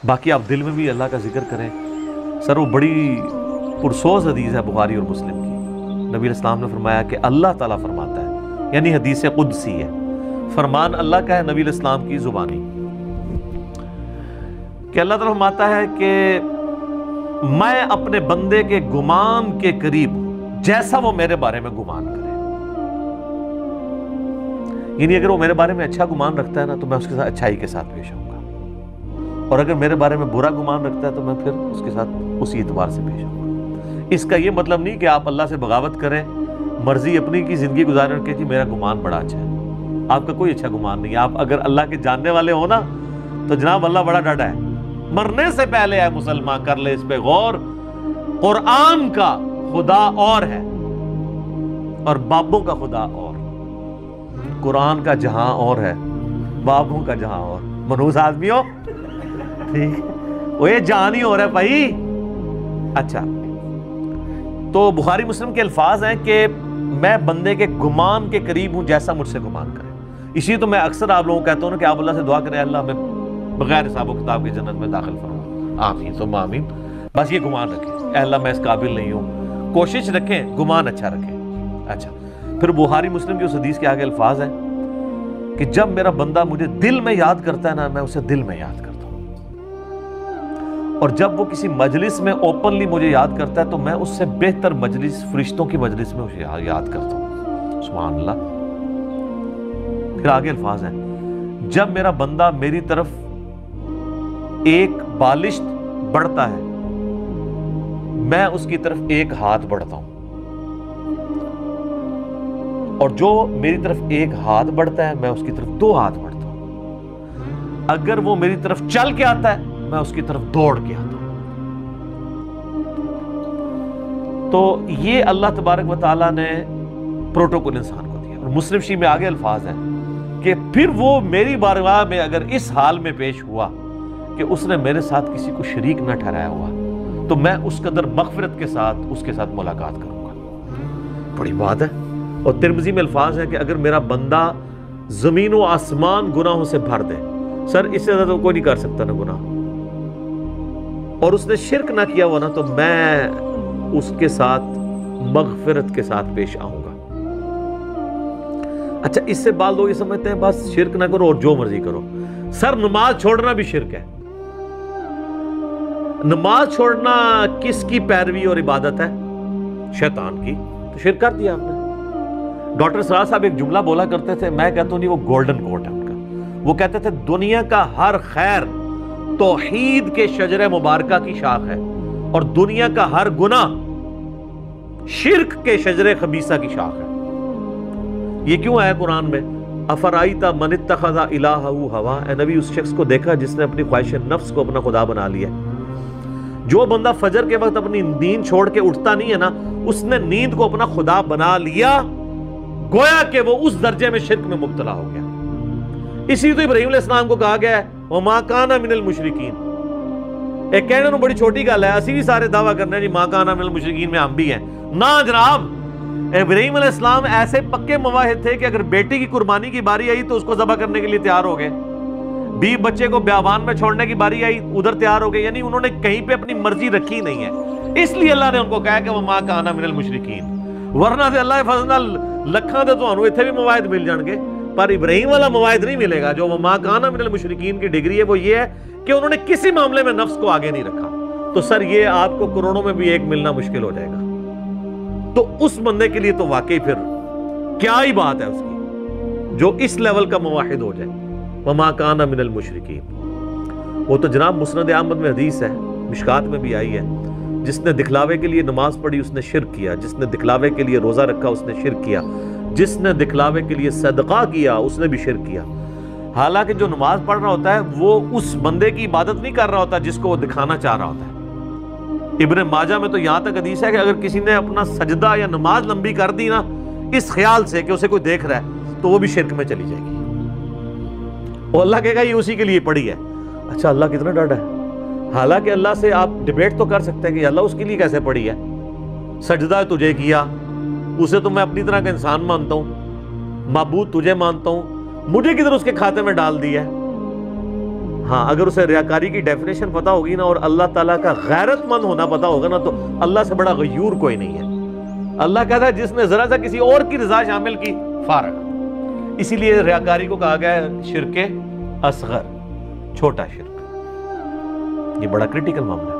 باقی آپ دل میں بھی اللہ کا ذکر کریں. سر وہ بڑی پرسوز حدیث ہے بخاری اور مسلم کی. نبی علیہ السلام نے فرمایا کہ اللہ تعالیٰ فرماتا ہے، یعنی حدیث قدسی ہے، فرمان اللہ کا ہے نبی علیہ السلام کی زبانی، کہ اللہ تعالیٰ فرماتا ہے کہ میں اپنے بندے کے گمان کے قریب ہوں جیسا وہ میرے بارے میں گمان کرے. یعنی اگر وہ میرے بارے میں اچھا گمان رکھتا ہے نا تو میں اس کے ساتھ اچھائی کے ساتھ پیش آؤں گا، اور اگر میرے بارے میں برا گمان رکھتا ہے تو میں پھر اس کے ساتھ اسی اعتبار سے پیش آؤں گا. اس کا یہ مطلب نہیں کہ آپ اللہ سے بغاوت کریں، مرضی اپنی کی زندگی گزاریں کہ جی میرا گمان بڑا اچھا ہے. آپ کا کوئی اچھا گمان نہیں ہے. آپ اگر اللہ کے جاننے والے ہو نا تو جناب اللہ بڑا ڈاڈا ہے. مرنے سے پہلے ہے مسلمان کر لے اس پہ غور. قرآن کا خدا اور ہے اور بابوں کا خدا اور. قرآن کا جہاں اور ہے، بابوں کا جہاں اور. منحوس آدمی ہو ٹھیک، وہ یہ جہاں ہی ہو رہا ہے بھائی. اچھا، تو بخاری مسلم کے الفاظ ہیں کہ میں بندے کے گمان کے قریب ہوں جیسا مجھ سے گمان کرے. اسی تو میں اکثر آپ لوگوں کو کہتا ہوں نا کہ آپ اللہ سے دعا کریں اللہ ہمیں بغیر حساب و کتاب کی جنت میں داخل فرما. آمین ثم آمین. بس یہ گمان رکھیں اے اللہ میں اس قابل نہیں ہوں. کوشش رکھیں گمان اچھا رکھیں. اچھا، پھر بخاری مسلم کی اس حدیث کے آگے الفاظ ہیں کہ جب میرا بندہ مجھے دل میں یاد کرتا ہے نا میں اسے دل میں یاد کرتا ہوں، اور جب وہ کسی مجلس میں اوپنلی مجھے یاد کرتا ہے تو میں اس سے بہتر مجلس فرشتوں کی مجلس میں اسے یاد کرتا ہوں. سبحان اللہ. پھر آگے الفاظ ہیں جب میرا بندہ میری طرف ایک بالشت بڑھتا ہے میں اس کی طرف ایک ہاتھ بڑھتا ہوں، اور جو میری طرف ایک ہاتھ بڑھتا ہے میں اس کی طرف دو ہاتھ بڑھتا ہوں. اگر وہ میری طرف چل کے آتا ہے میں اس کی طرف دوڑ کے آتا ہوں. تو یہ اللہ تبارک و تعالیٰ نے پروٹوکول انسان کو دیا. اور مسلم شریف میں آگے الفاظ ہیں کہ پھر وہ میری بارگاہ میں اگر اس حال میں پیش ہوا کہ اس نے میرے ساتھ کسی کو شریک نہ ٹھہرایا ہوا تو میں اس قدر مغفرت کے ساتھ اس کے ساتھ ملاقات کروں گا. بڑی بات ہے. اور ترمذی میں الفاظ ہیں کہ اگر میرا بندہ زمین و آسمان گناہوں سے بھر دے، سر اس سے زیادہ کوئی نہیں کر سکتا نا گناہ، اور اس نے شرک نہ کیا ہوا نا تو میں اس کے ساتھ مغفرت کے ساتھ پیش آؤں گا. اچھا، اس سے بعض لوگ یہ سمجھتے ہیں بس شرک نہ کرو اور جو مرضی کرو. سر نماز چھوڑنا بھی شرک ہے. نماز چھوڑنا کس کی پیروی اور عبادت ہے؟ شیطان کی. تو شرک کر دیا آپ نے. ڈاکٹر سراج صاحب ایک جملہ بولا کرتے تھے، میں کہتا ہوں نہیں وہ گولڈن کوٹ ہے ان کا. وہ کہتے تھے دنیا کا ہر خیر توحید کے شجر مبارکہ کی شاخ ہے، اور دنیا کا ہر گناہ شرک کے شجر خبیثہ کی شاخ ہے. یہ کیوں آیا قرآن میں؟ افرائیت من اتخذ الہہ ہوا. اے نبی اس شخص کو دیکھا جس نے اپنی خواہش نفس کو اپنا خدا بنا لیا. جو بندہ فجر کے وقت اپنی نیند چھوڑ کے اٹھتا نہیں ہے نا اس نے نیند کو اپنا خدا بنا لیا، گویا کہ وہ اس درجے میں شرک میں مبتلا ہو گیا. اسی تو ابراہیم علیہ السلام کو کہا گیا ہے وَمَا كَانَ مِنَ الْمُشْرِكِينَ. ایک کہنے نو بڑی چھوٹی گل ہے، اسی بھی سارے دعویٰ کرنے جی مَا كَانَ مِنَ الْمُشْرِكِينَ میں ہم بھی ہیں. نا جناب، ابراہیم علیہ السلام ایسے پکے مواحد تھے کہ اگر بیٹی کی قربانی کی باری آئی تو اس کو ذبح کرنے کے لیے تیار ہو گئے. بیوی بچے کو بیابان میں چھوڑنے کی باری آئی ادھر تیار ہو گئے. یعنی انہوں نے کہیں پہ اپنی مرضی رکھی نہیں ہے. اس لیے اللہ نے ان کو کہا کہ وَمَا كَانَ مِنَ الْمُشْرِكِينَ. ورنہ سے اللہ فضل لکھاں دے تو اتنے بھی مواحد مل جان گے، پر ابراہیم والا مواحد نہیں ملے گا. جو وَمَا كَانَ مِنَ الْمُشْرِكِينَ کی ڈگری ہے وہ یہ ہے کہ انہوں نے کسی معاملے میں نفس کو آگے نہیں رکھا. تو سر یہ آپ کو کروڑوں میں بھی ایک ملنا مشکل ہو جائے گا. تو اس بندے کے لیے تو واقعی پھر کیا ہی بات ہے اس کی جو اس لیول کا مواحد ہو جائے. وَمَا كَانَ مِنَ الْمُشْرِكِينَ. وہ تو جناب مسند احمد میں حدیث ہے، مشکات میں بھی آئی ہے، جس نے دکھلاوے کے لیے نماز پڑھی اس نے شرک کیا، جس نے دکھلاوے کے لیے روزہ رکھا اس نے شرک کیا، جس نے دکھلاوے کے لیے صدقہ کیا اس نے بھی شرک کیا. حالانکہ جو نماز پڑھ رہا ہوتا ہے وہ اس بندے کی عبادت نہیں کر رہا ہوتا جس کو وہ دکھانا چاہ رہا ہوتا ہے. ابن ماجہ میں تو یہاں تک حدیث ہے کہ اگر کسی نے اپنا سجدہ یا نماز لمبی کر دی نا اس خیال سے کہ اسے کوئی دیکھ رہا ہے تو وہ بھی شرک میں چلی جائے گی. اور اللہ کہے گا یہ اسی کے لیے پڑھی ہے. اچھا، اللہ کتنا ڈاڈا ہے. حالانکہ اللہ سے آپ ڈیبیٹ تو کر سکتے ہیں کہ اللہ اس کے لیے کیسے پڑھی ہے. سجدہ تجھے کیا، اسے تو میں اپنی طرح کا انسان مانتا ہوں، معبود تجھے مانتا ہوں، مجھے کدھر اس کے کھاتے میں ڈال دیا ہے. ہاں اگر اسے ریاکاری کی ڈیفینیشن پتا ہوگی نا اور اللہ تعالیٰ کا غیرت مند ہونا پتا ہوگا نا تو اللہ سے بڑا غیور کوئی نہیں ہے۔ اللہ کہتا ہے جس نے ذرا سا کسی اور کی رضا شامل کی فارغ۔ اسی لیے ریاکاری کو کہا گیا ہے شرک اصغر، چھوٹا شرک۔ یہ بڑا کریٹیکل معاملہ ہے۔